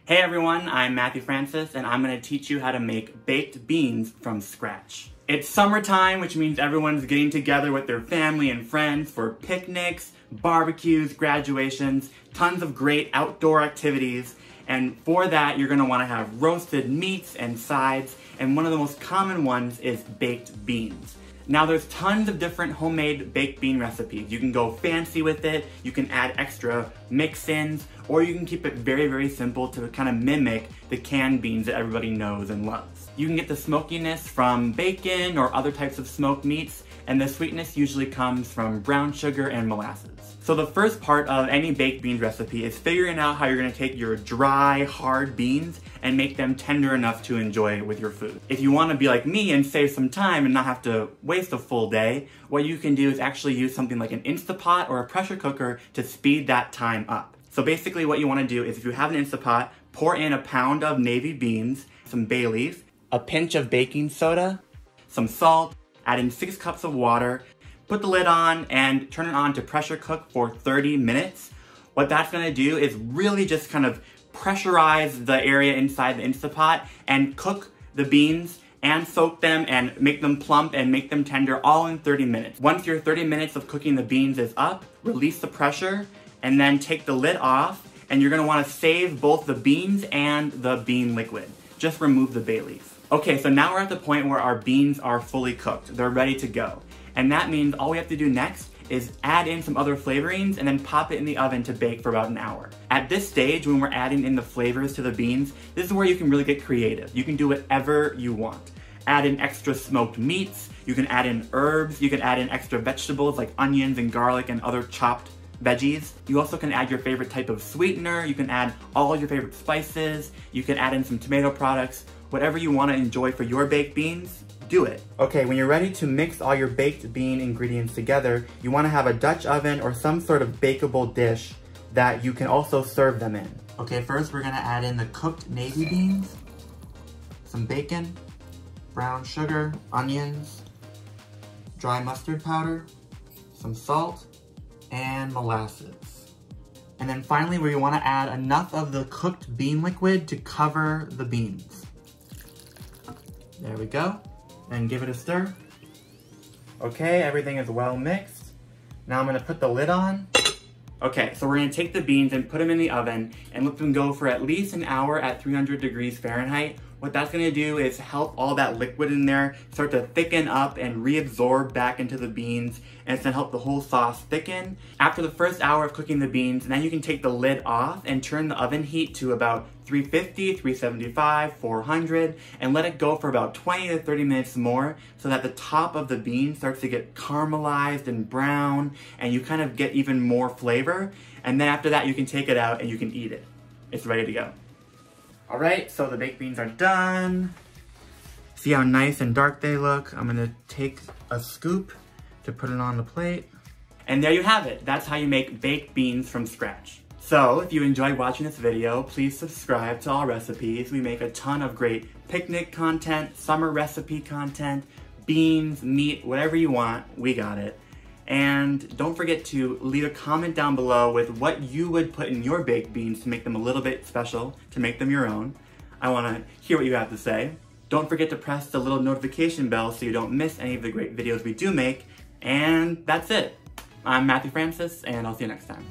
Hey everyone, I'm Matthew Francis and I'm going to teach you how to make baked beans from scratch. It's summertime, which means everyone's getting together with their family and friends for picnics, barbecues, graduations, tons of great outdoor activities. And for that, you're going to want to have roasted meats and sides, and one of the most common ones is baked beans. Now there's tons of different homemade baked bean recipes. You can go fancy with it, you can add extra mix-ins, or you can keep it very, very simple to kind of mimic the canned beans that everybody knows and loves. You can get the smokiness from bacon or other types of smoked meats, and the sweetness usually comes from brown sugar and molasses. So the first part of any baked beans recipe is figuring out how you're going to take your dry, hard beans and make them tender enough to enjoy with your food. If you want to be like me and save some time and not have to waste a full day, what you can do is actually use something like an Instapot or a pressure cooker to speed that time up. So basically what you want to do is, if you have an Instapot, pour in a pound of navy beans, some bay leaf, a pinch of baking soda, some salt, add in 6 cups of water, put the lid on and turn it on to pressure cook for 30 minutes. What that's going to do is really just kind of pressurize the area inside the Instapot and cook the beans and soak them and make them plump and make them tender all in 30 minutes. Once your 30 minutes of cooking the beans is up, release the pressure and then take the lid off, and you're going to want to save both the beans and the bean liquid. Just remove the bay leaf. Okay, so now we're at the point where our beans are fully cooked. They're ready to go. And that means all we have to do next is add in some other flavorings and then pop it in the oven to bake for about an hour. At this stage, when we're adding in the flavors to the beans, this is where you can really get creative. You can do whatever you want. Add in extra smoked meats, you can add in herbs, you can add in extra vegetables like onions and garlic and other chopped veggies. You also can add your favorite type of sweetener, you can add all your favorite spices, you can add in some tomato products. Whatever you want to enjoy for your baked beans, do it. Okay, when you're ready to mix all your baked bean ingredients together, you want to have a Dutch oven or some sort of bakeable dish that you can also serve them in. Okay, first we're going to add in the cooked navy beans, some bacon, brown sugar, onions, dry mustard powder, some salt, and molasses. And then finally, we want to add enough of the cooked bean liquid to cover the beans. There we go. And give it a stir. Okay, everything is well mixed. Now I'm going to put the lid on. Okay, so we're going to take the beans and put them in the oven and let them go for at least an hour at 300 degrees Fahrenheit. What that's going to do is help all that liquid in there start to thicken up and reabsorb back into the beans, and it's going to help the whole sauce thicken. After the first hour of cooking the beans, then you can take the lid off and turn the oven heat to about 350, 375, 400, and let it go for about 20 to 30 minutes more so that the top of the bean starts to get caramelized and brown and you kind of get even more flavor. And then after that, you can take it out and you can eat it. It's ready to go. All right, so the baked beans are done. See how nice and dark they look? I'm gonna take a scoop to put it on the plate. And there you have it. That's how you make baked beans from scratch. So if you enjoyed watching this video, please subscribe to Allrecipes. We make a ton of great picnic content, summer recipe content, beans, meat, whatever you want, we got it. And don't forget to leave a comment down below with what you would put in your baked beans to make them a little bit special, to make them your own. I want to hear what you have to say. Don't forget to press the little notification bell so you don't miss any of the great videos we do make. And that's it. I'm Matthew Francis, and I'll see you next time.